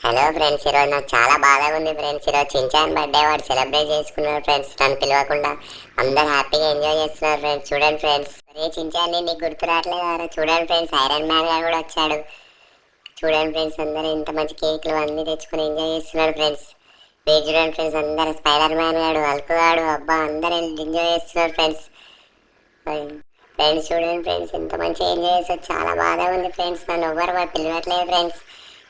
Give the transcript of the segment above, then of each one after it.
Hello friends, ఈరోజు నాకు చాలా బాధగా ఉంది ఫ్రెండ్స్. ఈరోజు చించాన్ బర్త్డే వాడు సెలబ్రేట్ చేసుకున్నారు ఫ్రెండ్స్. నన్ను పిలవకుండా అందరు హ్యాపీగా ఎంజాయ్ చేస్తున్నారు ఫ్రెండ్స్. చూడండి ఫ్రెండ్స్, అరే చించాన్ నీకు గుర్తు రావట్లేదు. చూడండి ఫ్రెండ్స్, ఐరన్ మ్యాన్ గారు కూడా వచ్చాడు. చూడండి ఫ్రెండ్స్, అందరూ ఇంత మంచి కేక్లు అన్నీ తెచ్చుకొని ఎంజాయ్ చేస్తున్నారు ఫ్రెండ్స్. మీరు చూడండి ఫ్రెండ్స్, అందరు స్పైడర్ మ్యాన్ గాడు, హల్క్ గాడు, అబ్బా అందరూ ఎంజాయ్ చేస్తున్నారు ఫ్రెండ్స్. ఫ్రెండ్స్ చూడండి ఫ్రెండ్స్, ఎంత మంచిగా ఎంజాయ్ చేస్తారు. చాలా బాధగా ఉంది ఫ్రెండ్స్. నన్ను ఎవరు పిలవట్లేదు ఫ్రెండ్స్.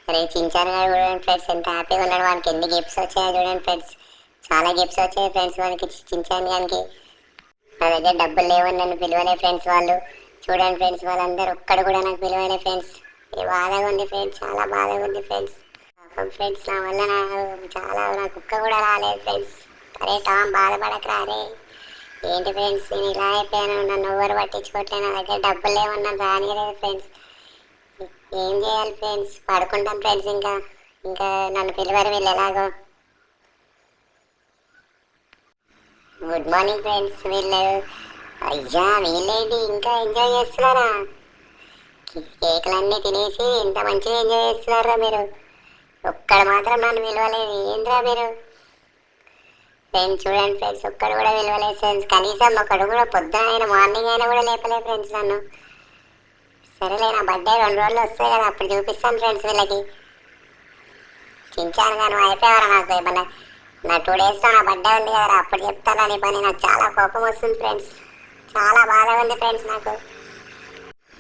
అరే చించాన్ గారు చూడండి ఫ్రెండ్స్, ఎంత హ్యాపీగా ఉన్నాడు. వానికి ఎన్ని గిఫ్ట్స్ వచ్చాయో చూడండి ఫ్రెండ్స్. చాలా గిఫ్ట్స్ వచ్చాయి ఫ్రెండ్స్ వానికి, చించాన్ గారికి. నా దగ్గర డబ్బులు లేవని నన్ను పిలవలే ఫ్రెండ్స్ వాళ్ళు. చూడండి ఫ్రెండ్స్, వాళ్ళందరూ ఒక్కడు కూడా నాకు పిలవలే ఫ్రెండ్స్. బాధగా ఉంది ఫ్రెండ్స్, చాలా బాధగా ఉంది ఫ్రెండ్స్. ఫ్రెండ్స్ నా వల్ల నా కుక్క కూడా రాలేదు ఫ్రెండ్స్. అరే టామ్, బాధపడకరా. అరే ఏంటి ఫ్రెండ్స్, నేను ఇలా అయిపోయాను. నన్ను ఎవరు పట్టించుకోవట్లేదు. నా దగ్గర డబ్బులు లేవని నన్ను రానియలేదు ఫ్రెండ్స్. ఏం చేయాలి ఫ్రెండ్స్? పడుకుంటాం ఫ్రెండ్స్. ఇంకా నన్ను పిలవరు వీళ్ళు ఎలాగో. Good morning friends. అయ్యా వీళ్ళేంటి ఇంకా ఎంజాయ్ చేస్తున్నారా? కేకులన్నీ తినేసి ఇంత మంచిగా ఎంజాయ్ చేస్తున్నారా మీరు? ఒక్కడ మాత్రం నన్ను పిలవలేదు. ఏంద్రా మీరు? ఫ్రెండ్స్ చూడండి ఫ్రెండ్స్, ఒక్కడు కూడా పిలవలేదు ఫ్రెండ్స్. కనీసం ఒకడు కూడా పొద్దున అయినా మార్నింగ్ అయినా కూడా లేపలేదు ఫ్రెండ్స్ నన్ను. సరేలే, నా బర్త్డే 2 రోజులు వస్తాయి కదా, అప్పుడు చూపిస్తాను ఫ్రెండ్స్ వీళ్ళకి. చించాను కానీ అయిపోయావరా నాకు. ఏమన్నా నా 2 డేస్లో నా బర్త్డే ఉంది కదా, అప్పుడు చెప్తాను నీ పని. నాకు చాలా కోపం వస్తుంది ఫ్రెండ్స్. చాలా బాధగా ఉంది ఫ్రెండ్స్ నాకు.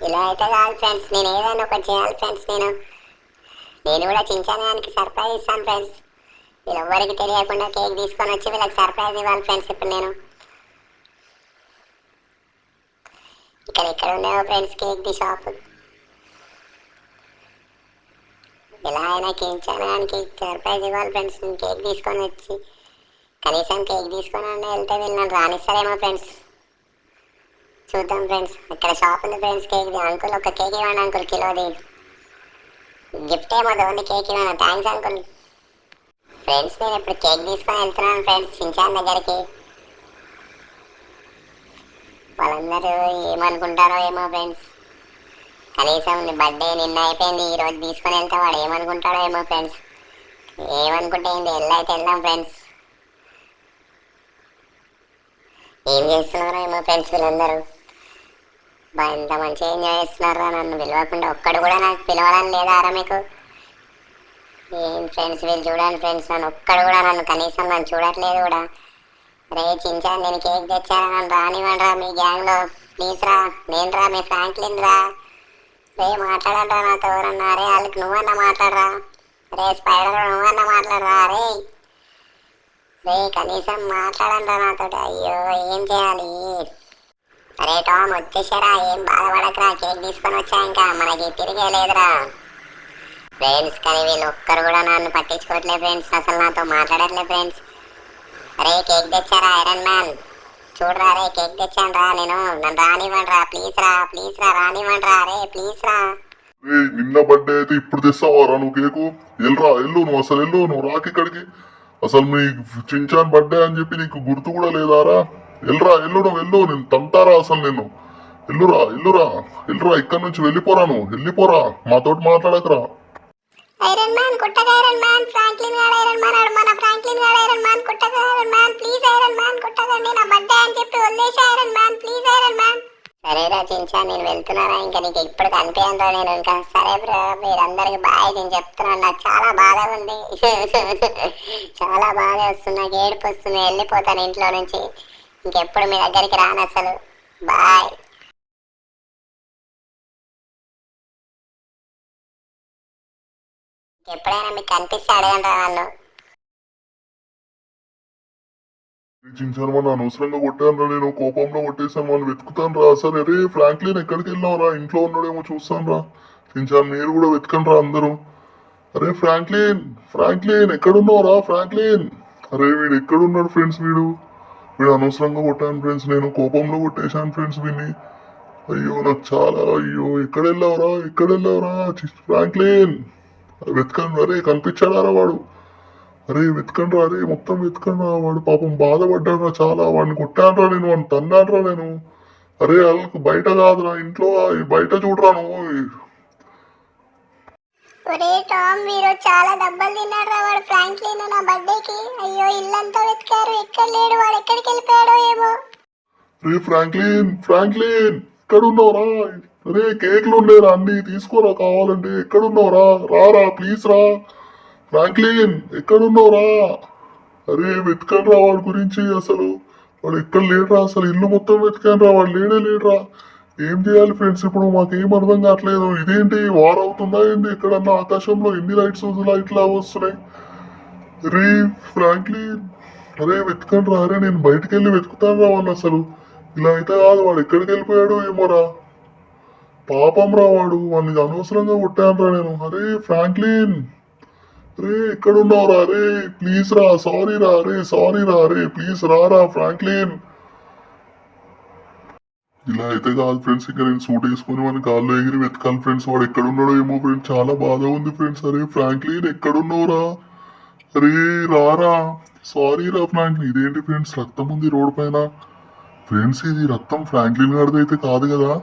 ఇలా అయితే కాదు ఫ్రెండ్స్, నేను ఏదైనా ఒకటి చేయాలి ఫ్రెండ్స్. నేను కూడా చించానికి సర్ప్రైజ్ ఇస్తాను ఫ్రెండ్స్. వీళ్ళు ఎవ్వరికి తెలియకుండా కేక్ తీసుకొని వచ్చి వీళ్ళకి సర్ప్రైజ్ ఇవ్వాలి ఫ్రెండ్స్. ఇప్పుడు నేను ఎక్కడ ఉన్నాయో ఫ్రెండ్స్ కేక్ ది షాప్. ఎలా అయినా చించానికి సర్ప్రైజ్ ఇవ్వాలి ఫ్రెండ్స్. నేను కేక్ తీసుకొని వచ్చి కనీసం కేక్ తీసుకొని వెళ్తే వీళ్ళు నన్ను రానిస్తారేమో ఫ్రెండ్స్. చూద్దాం ఫ్రెండ్స్. ఇక్కడ షాప్ ఉంది ఫ్రెండ్స్ కేక్ది. అంకుల్ ఒక కేక్ ఇవ్వండి అంకుల్, కిలోది. గిఫ్ట్ ఏమో ఓన్లీ కేక్ ఇవ్వండి. Thanks uncle. ఫ్రెండ్స్ నేను ఇప్పుడు కేక్ తీసుకొని వెళ్తున్నాను ఫ్రెండ్స్ చించాన్ దగ్గరికి. వాళ్ళందరూ ఏమనుకుంటారో ఏమో ఫ్రెండ్స్. కనీసం బర్త్డే నిన్న అయిపోయింది, ఈరోజు తీసుకొని వెళ్తే వాడు ఏమనుకుంటాడో ఏమో ఫ్రెండ్స్. ఏమనుకుంటే ఏంది, వెళ్ళైతే వెళ్దాం ఫ్రెండ్స్. ఏం చేస్తున్నారో ఏమో ఫ్రెండ్స్ వీళ్ళందరూ. ఎంత మంచిగా ఎంజాయ్ చేస్తున్నారా నన్ను పిలవకుండా. ఒక్కడు కూడా నాకు పిలవాలని లేదా రా మీకు? ఏం ఫ్రెండ్స్ వీళ్ళు చూడండి ఫ్రెండ్స్, ఒక్కడు కూడా కనీసం నన్ను చూడట్లేదు కూడా. రే చించాను, నేను కేక్ తెచ్చాను, నన్ను రానివ్వండి రా మీ గ్యాంగ్లో ప్లీజ్ రా. నేను రా మీ ఫ్రాంక్లిన్ రా. రే మాట్లాడరా నాతో ఎవరన్నా. రే వాళ్ళకి నువ్వన్నా మాట్లాడరా. రే స్పైడర్ నువ్వన్నా మాట్లాడరా. రే కనీసం మాట్లాడండి నాతో. అయ్యో ఏం చేయాలి? అరే టామ్ వచ్చేసారా? ఏం బాధపడకరా, కేక్ తీసుకొని వచ్చా. ఇంకా మనకి తిరిగే లేదురా ఫ్రెండ్స్. కానీ వీళ్ళు ఒక్కరు కూడా నన్ను పట్టించుకోవట్లేదు ఫ్రెండ్స్, అసలు నాతో మాట్లాడట్లేదు ఫ్రెండ్స్. అరే కేక్ తెచ్చారా ఐరన్ మ్యాన్? చూడరా రే, కేక్ తెచ్చాను రా నేను. నన్ను రానివ్వండి రా ప్లీజ్ రా, ప్లీజ్ రా, రానివ్వండి రా. రే ప్లీజ్ రా. నిన్న బర్త్డే అయితే ఇప్పుడు తెస్తావారా నువ్వు కేకు? ఎల్లురా ఎల్లు, నువ్వు అసలు ఎల్లు, నువ్వు రాకి ఇక్కడికి. అసలు మీ చించాన్ బర్త్డే అని చెప్పి నీకు గుర్తు కూడా లేదారా? ఎల్లురా ఎల్లు, నువ్వు వెళ్ళు, నేను తంతారా అసలు నేను. ఎల్లురా ఎల్లురా ఎల్లురా, ఇక్కడ నుంచి వెళ్ళిపోరా, నువ్వు వెళ్ళిపోరా, మాతోటి మాట్లాడకరా. ఐరన్ మ్యాన్ కుట్టగా, ఐరన్ మ్యాన్ ఫ్రాంక్లిన్ గాడు, ఐరన్ మ్యాన్ ఆడు మన ఫ్రాంక్లిన్ గాడు, ఐరన్ మ్యాన్ కుట్టగా, iron man please iron man కుట్టకండి, నా బర్త్డే అని చెప్పి వదిలేసి iron man please iron man. సరేరా చించా, నేను వెళ్తున్నారా? ఇంకా నీకు ఇప్పుడు కనిపించరా నేను? ఇంకా సరే బ్రో, మీరందరికి బాయ్. నేను చెప్తున్నాను, నాకు చాలా బాధగా ఉంది. చాలా బాధ వస్తుంది, నాకు ఏడుపు వస్తుంది. వెళ్ళిపోతాను ఇంట్లో నుంచి, ఇంకెప్పుడు మీ దగ్గరికి రాను అసలు. బాయ్. ఎప్పుడైనా మీకు కనిపిస్తే అడగండి రా నన్ను. చించాను మన అనవసరంగా కొట్టాను రా, నేను కోపంలో కొట్టేసాను. మనం వెతుకుతాను రా. సరే రే ఫ్రాంక్లిన్ ఎక్కడికి వెళ్ళావు రా? ఇంట్లో ఉన్నాడేమో చూస్తాను రా. చించాను మీరు కూడా వెతకండి రా అందరూ. అరే ఫ్రాంక్లిన్, ఫ్రాంక్లిన్ ఎక్కడున్నావు రా ఫ్రాంక్లిన్? అరే వీడు ఎక్కడున్నాడు ఫ్రెండ్స్? వీడు అనవసరంగా కొట్టాను ఫ్రెండ్స్, నేను కోపంలో కొట్టేశాను ఫ్రెండ్స్ వీడిని. అయ్యో నాకు చాలా, అయ్యో ఎక్కడ వెళ్ళావురా, ఎక్కడ వెళ్ళావురా ఫ్రాంక్లిన్? వెతకండి. అరే కనిపించాడారా వాడు? అరే వెతకండి రా, అరే మొత్తం వెతకండి రా. వాడు పాపం బాధపడ్డాడు రా చాలా. వాడిని కొట్టాను రా నేను, వాడిని తన్నాను రా నేను. అరే వాళ్ళకు బయట కాదురా, ఇంట్లో బయట చూడరా నువ్వు. ఒరే టామ్ వీరు చాలా దెబ్బలు తిన్నాడు రా వాడు ఫ్రాంక్లిన్ నా బర్త్డేకి. అయ్యో ఇల్లంతా వెతికారు, ఎక్కడ లేడు, వాడు ఎక్కడికి వెళ్ళిపోయాడో ఏమో. రే ఫ్రాంక్లిన్, ఫ్రాంక్లిన్ ఎక్కడున్నావురా? రే కేక్లు ఉండేరా, అన్ని తీసుకోరా కావాలంటే. ఎక్కడున్నావురా? రారా ప్లీజ్ రా. ఫ్రాంక్లిన్ ఎక్కడున్నావురా? అరే వెతకండి రా వాడి గురించి. అసలు వాడు ఎక్కడ లేడురా, అసలు ఇల్లు మొత్తం వెతకాను రా, వాడు లేడే లేడురా. ఏం చేయాలి ఫ్రెండ్స్ ఇప్పుడు? మాకేం అర్థం కావట్లేదు. ఇదేంటి వార్ అవుతుందా ఏంటి? ఎక్కడన్నా ఆకాశంలో ఎన్ని లైట్లు వస్తున్నాయి? రే ఫ్రాంక్లిన్, అరే వెతకండి రా. అరే నేను బయటకు వెళ్ళి వెతుకుతాను రా వాళ్ళు. అసలు ఇలా అయితే కాదు, వాడు ఎక్కడికి వెళ్ళిపోయాడు ఏమోరా. పాపం రా వాడు, వాడిని అనవసరంగా కొట్టాను రా నేను. అరే ఫ్రాంక్లిన్, రే ఎక్కడున్నావురా? రే ప్లీజ్ రా, సారీ రా, రే సారీ రా, రే ప్లీజ్ రారా ఫ్రాంక్లిన్. ఇలా అయితే కాదు ఫ్రెండ్స్, ఇంకా నేను సూట్ వేసుకొని వాడిని గాల్లో ఎగిరి వెతకాలి ఫ్రెండ్స్. వాడు ఎక్కడున్నాడో ఏమో ఫ్రెండ్స్, చాలా బాధగా ఉంది ఫ్రెండ్స్. అరే ఫ్రాంక్లిన్ ఎక్కడున్నావురా? అరే రారా. సారీ రా ఫ్రాంక్లిన్. ఇదేంటి ఫ్రెండ్స్ రక్తం ఉంది రోడ్ పైన? ఫ్రెండ్స్ ఇది రక్తం ఫ్రాంక్లిన్ గారిది అయితే కాదు కదా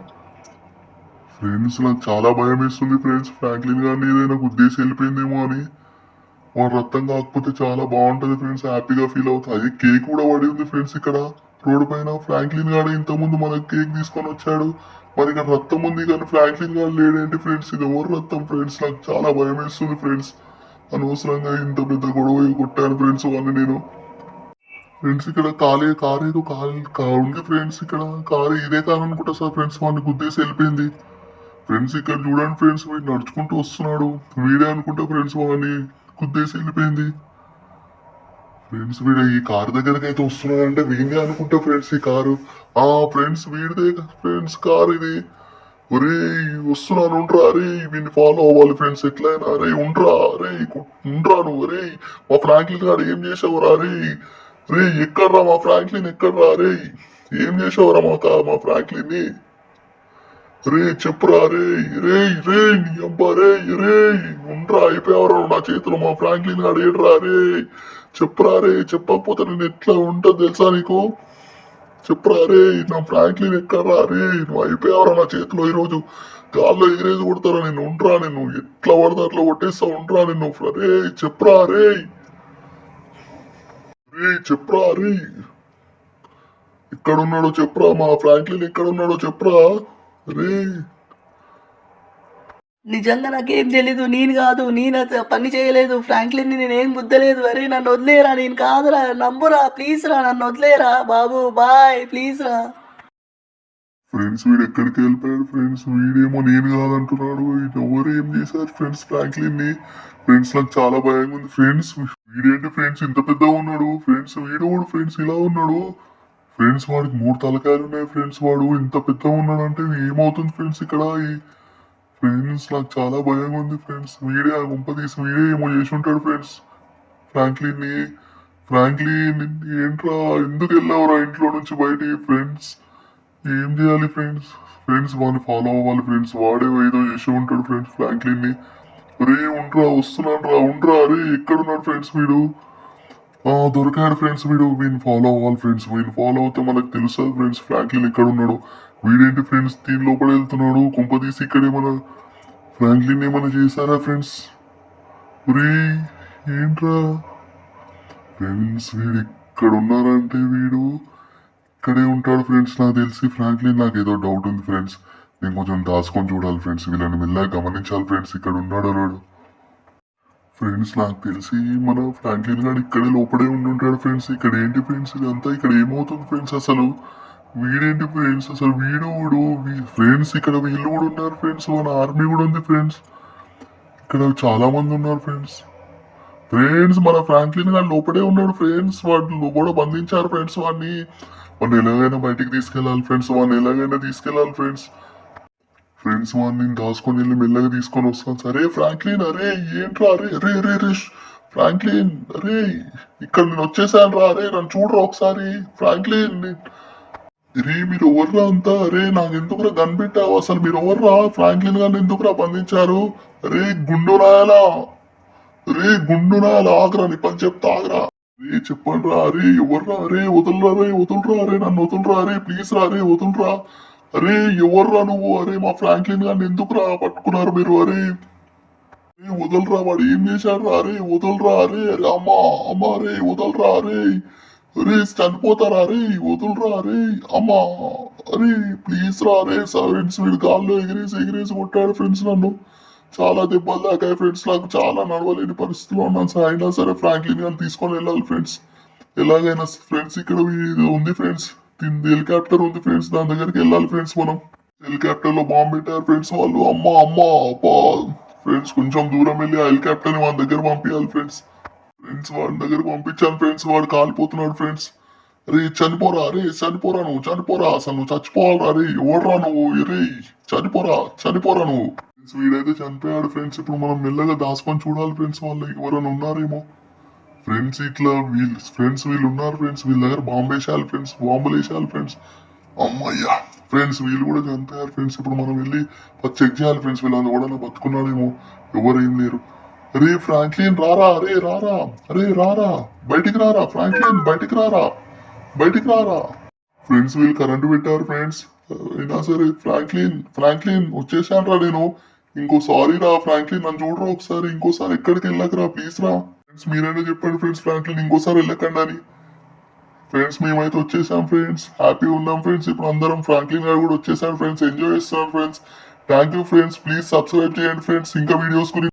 ఫ్రెండ్స్? నాకు చాలా భయం వేస్తుంది ఫ్రెండ్స్, ఫ్రాంక్లిన్ గారిని ఏదైనా గుద్దేసి వెళ్ళిపోయిందేమో అని. వాడు రక్తం కాకపోతే చాలా బాగుంటది ఫ్రెండ్స్, హ్యాపీగా ఫీల్ అవుతుంది. అది కేక్ కూడా పడి ఉంది ఫ్రెండ్స్ ఇక్కడ రోడ్డు పైన. ఫ్రాంక్లిన్ గారు ఇంతకుముందు మనకు కేక్ తీసుకొని వచ్చాడు, మరి ఇక్కడ రక్తం ఉంది కానీ ఫ్రాంక్లిన్ గారు లేడేంటి ఫ్రెండ్స్? ఇది ఎవరు రక్తం ఫ్రెండ్స్? నాకు చాలా భయం వేస్తుంది ఫ్రెండ్స్. అనవసరంగా ఇంత పెద్ద గొడవ కొట్టాను ఫ్రెండ్స్ వాళ్ళని నేను. ఫ్రెండ్స్ ఇక్కడ కారు ఏదో ఉంది ఫ్రెండ్స్. ఇక్కడ కారు ఇదే కారు అనుకుంటా సార్ ఫ్రెండ్స్, వాడిని గుద్దేసి వెళ్ళిపోయింది. ఫ్రెండ్స్ ఇక్కడ చూడండి ఫ్రెండ్స్, వీడు నడుచుకుంటూ వస్తున్నాడు. వీడే అనుకుంటా ఫ్రెండ్స్ వాడిని గుద్దేసి వెళ్ళిపోయింది. ఫ్రెండ్స్ వీడు ఈ కారు దగ్గరికి అయితే వస్తున్నాడు అంటే వీడే అనుకుంటా ఫ్రెండ్స్ ఈ కారు. ఫ్రెండ్స్ వీడిదే ఫ్రెండ్స్ కారు ఇది. ఒరే వస్తున్నాను ఉండ్రా. అరే వీడిని ఫాలో అవ్వాలి ఫ్రెండ్స్ ఎట్లయినా. అరే ఉండ్రా, అరే ఉండ్రా నువ్వు. అరే మా ఫ్రాంక్లిన్ గారు ఏం చేసావురా? అరే రే ఎక్కడ్రా మా ఫ్రాంక్లిన్, ఎక్కడ్రా? అరే ఏం చేసావురా మా ఫ్రాంక్లిన్ ని? రే చెప్పురా. రే రే రే నీ అబ్బా. రే రే ఉండ్రా, అయిపోయావరా నా చేతిలో. మా ఫ్రాంక్లిన్ గారు ఏడ్రా? రే చెప్పురా. రే చెప్పకపోతే నేను ఎట్లా ఉంటుంది తెలుసా నీకు? చెప్పురా. రే నా ఫ్రాంక్లిన్ ఎక్కడ్రా? రే నువ్వు అయిపోయావరా నా చేతిలో. ఈరోజు గాల్లో ఎగిరేసి కొడతారా నేను. ఉండ్రా, నేను ఎట్లా పడతా అట్లా కొట్టేస్తా. ఉండ్రా నిన్ను. రే చెప్పురా. రే రే చెప్పురా. రే ఎక్కడున్నాడో చెప్పురా, మా ఫ్రాంక్లిన్ ఎక్కడున్నాడో చెప్పురా. రే నిజంగా నాకేం తెలీదు. నేను కాదు, నేను పని చేయలేదు. ఫ్రాంక్లిన్ని నేనేం గుద్దలేదు. అరే నన్ను వదిలేరా, నేను కాదురా, నమ్మురా ప్లీజ్ రా, నన్ను వదిలేరా బాబు, బాయ్ ప్లీజ్ రా. ఫ్రెండ్స్ వీడు ఎక్కడికి వెళ్ళిపోయాడు ఫ్రెండ్స్? వీడేమో నేను కాదంటున్నాడు. ఎవరు ఏం చేశారు ఫ్రెండ్స్ ఫ్రాంక్లిన్ ని? ఫ్రెండ్స్ నాకు చాలా భయంగా ఉంది ఫ్రెండ్స్. వీడేంటి ఫ్రెండ్స్ ఇంత పెద్దగా ఉన్నాడు? ఫ్రెండ్స్ వీడు కూడా ఫ్రెండ్స్ ఇలా ఉన్నాడు. ఫ్రెండ్స్ వాడికి 3 తలకాయలు ఉన్నాయి ఫ్రెండ్స్. వాడు ఇంత పెద్దగా ఉన్నాడు అంటే ఏమవుతుంది ఫ్రెండ్స్ ఇక్కడ? ఫ్రెండ్స్ నాకు చాలా భయంగా ఉంది ఫ్రెండ్స్. వీడే ఆ గుంప తీసి వీడే ఏమో చేసి ఉంటాడు ఫ్రెండ్స్ ఫ్రాంక్లిన్ ని. ఫ్రాంక్లిన్ ఏంట్రా, ఎందుకు వెళ్ళావురా ఇంట్లో నుంచి బయటికి? ఫ్రెండ్స్ ఏం చేయాలి ఫ్రెండ్స్? ఫ్రెండ్స్ వాడిని ఫాలో అవ్వాలి ఫ్రెండ్స్. వాడే ఏదో చేసి ఉంటాడు ఫ్రెండ్స్ ఫ్రాంక్లిన్ ని. రే ఉండ్రా, వస్తున్నాను రా, ఉండ్రా. అరే ఎక్కడున్నాడు ఫ్రెండ్స్ వీడు? దొరికాడు ఫ్రెండ్స్ వీడు. వీడిని ఫాలో అవ్వాలి ఫ్రెండ్స్. వీడిని ఫాలో అవుతే మనకు తెలుస్తుంది ఫ్రెండ్స్ ఫ్రాంక్లిన్ ఎక్కడ ఉన్నాడు. వీడేంటి ఫ్రెండ్స్ దీని లోపల వెళ్తున్నాడు? కుంప తీసి ఇక్కడ ఏమైనా ఫ్రాంక్లిన్ ఏమైనా చేశారా ఫ్రెండ్స్? రే ఏంట్రా ఫ్రెండ్స్, వీడు ఎక్కడ ఉన్నారంటే వీడు ఇక్కడే ఉంటాడు ఫ్రెండ్స్ నాకు తెలిసి. ఫ్రాంక్లిన్ నాకు ఏదో డౌట్ ఉంది ఫ్రెండ్స్. నేను కొంచెం దాచుకొని చూడాలి ఫ్రెండ్స్. వీళ్ళని మెల్లగా గమనించాలి ఫ్రెండ్స్, ఇక్కడ ఉన్నాడు అన్నాడు. ఫ్రెండ్స్ నాకు తెలిసి మన ఫ్రాంక్లిన్ గారు ఇక్కడే లోపడే ఉండుంటాడు ఫ్రెండ్స్. ఇక్కడ ఏంటి ఫ్రెండ్స్ ఇదంతా? ఇక్కడ ఏమవుతుంది ఫ్రెండ్స్ అసలు? వీడేంటి ఫ్రెండ్స్ అసలు? వీడు ఫ్రెండ్స్ ఇక్కడ వీళ్ళు కూడా ఉన్నారు ఫ్రెండ్స్. మన ఆర్మీ కూడా ఉంది ఫ్రెండ్స్. ఇక్కడ చాలా మంది ఉన్నారు ఫ్రెండ్స్. ఫ్రెండ్స్ మన ఫ్రాంక్లిన్ గారు లోపడే ఉన్నాడు ఫ్రెండ్స్. వాళ్ళు కూడా బంధించారు ఫ్రెండ్స్ వాడిని. వాడిని ఎలాగైనా బయటికి తీసుకెళ్ళాలి ఫ్రెండ్స్. వాడిని ఎలాగైనా తీసుకెళ్ళాలి ఫ్రెండ్స్. ఫ్రెండ్స్ వాడిని దాచుకొని వెళ్ళి మెల్లగా తీసుకొని వస్తాను. సరే ఫ్రాంక్లిన్, అరే ఏంట్రా? అరే అరే అరే రే ఫ్రాంక్లిన్, అరే ఇక్కడ నేను వచ్చేసాను రా. అరే నన్ను చూడరా ఒకసారి ఫ్రాంక్లిన్. రే మీరు ఎవర్రా అంతా? అరే నాకు ఎందుకురా కనిపెట్టావు? అసలు మీరు ఎవర్రా? ఫ్రాంక్లిన్ గారిని ఎందుకురా బంధించారు? రే గుండు రాయాలా? రే గుండు రాయాలా? ఆగరా నీ పని చెప్తా, ఆగరా. రే చెప్పండి రా. అరే ఎవర్రా? అరే వదులురా, రే వదులురా. అరే నన్ను వదులురా. అరే ప్లీజ్ రా. అరే వదులురా. అరే ఎవర్రా నువ్వు? అరే మా ఫ్రాంక్లిన్ గారిని ఎందుకురా పట్టుకున్నారు మీరు? అరే వదలరా, వాడు ఏం చేశాడు రా? అరే వదలరా, అరే అరే అమ్మా అమ్మా, అరే వదలరా, అరే అరే చనిపోతారా, అరే వదలరా, అరే అమ్మా, అరే ప్లీజ్ రా, అరే ఫ్రెండ్స్ వీడు గాల్లో ఎగిరేసి ఎగిరేసి కొట్టాడు ఫ్రెండ్స్ నన్ను. చాలా దెబ్బలు దాకాయి ఫ్రెండ్స్, నాకు చాలా నడవలేని పరిస్థితిలో ఉన్నాను సార్. అయినా సరే ఫ్రాంక్లిన్ గారిని తీసుకొని వెళ్ళాలి ఫ్రెండ్స్ ఎలాగైనా. ఫ్రెండ్స్ ఇక్కడ ఇది ఉంది ఫ్రెండ్స్, హెలికాప్టర్ ఉంది ఫ్రెండ్స్, దాని దగ్గరికి వెళ్ళాలి ఫ్రెండ్స్ మనం. హెలికాప్టర్ లో బాంబు పెట్టారు ఫ్రెండ్స్ వాళ్ళు. అమ్మా అమ్మా అబ్బా ఫ్రెండ్స్, కొంచెం దూరం వెళ్ళి ఆ హెలికాప్టర్ ని వాడి దగ్గర పంపించాలి ఫ్రెండ్స్. ఫ్రెండ్స్ వాడి దగ్గర పంపించాను ఫ్రెండ్స్, వాడు కాలిపోతున్నాడు ఫ్రెండ్స్. అరే చనిపోరా, అరే చనిపోరా, నువ్వు చనిపోరా, అసలు నువ్వు చచ్చిపోవాలరా, అరే ఓడరా నువ్వు, అరే చనిపోరా చనిపోరా నువ్వు. ఫ్రెండ్స్ వీడైతే చనిపోయాడు ఫ్రెండ్స్. ఇప్పుడు మనం మెల్లగా దాచుకొని చూడాలి ఫ్రెండ్స్, వాళ్ళు ఎవరైనా ఉన్నారేమో ఫ్రెండ్స్. ఇట్లా వీళ్ళు ఉన్నారు ఫ్రెండ్స్, వీళ్ళ దగ్గర బాంబు వేసేయాలి ఫ్రెండ్స్, బాంబులు వేసేయాలి ఫ్రెండ్స్. అమ్మయ్యా ఫ్రెండ్స్, వీళ్ళు కూడా చనిపోయారు ఫ్రెండ్స్. ఇప్పుడు మనం వెళ్ళి చెక్ చేయాలి ఫ్రెండ్స్, వీళ్ళని ఎవడన్నా బతుకున్నాడేమో. ఎవరేం లేరు. అరే ఫ్రాంక్లిన్ రారా, అరే రారా, అరే రారా, బయటికి రారా ఫ్రాంక్లిన్, బయటికి రారా, బయటికి రారా. ఫ్రెండ్స్ వీళ్ళు కరెంటు పెట్టారు ఫ్రెండ్స్. అయినా సరే ఫ్రాంక్లిన్ వచ్చేసాను రా నేను. ఇంకో సారీ రా ఫ్రాంక్లిన్, నన్ను చూడరా ఒకసారి, ఇంకోసారి ఎక్కడికి వెళ్ళకరా ప్లీజ్ రా. ఫ్రెండ్స్ మీరైనా చెప్పండి ఫ్రెండ్స్ ఫ్రాంక్లిన్ ఇంకోసారి వెళ్ళకండి అని. ఫ్రెండ్స్ మేమైతే వచ్చేసాం ఫ్రెండ్స్, హ్యాపీగా ఉన్నాం ఫ్రెండ్స్. ఇప్పుడు అందరం ఫ్రాంక్లిన్ గారు కూడా వచ్చేసాడు ఫ్రెండ్స్, ఎంజాయ్ చేస్తున్నాం friends. Thank you friends, please subscribe చేయండి ఫ్రెండ్స్ ఇంకా వీడియోస్ గురించి.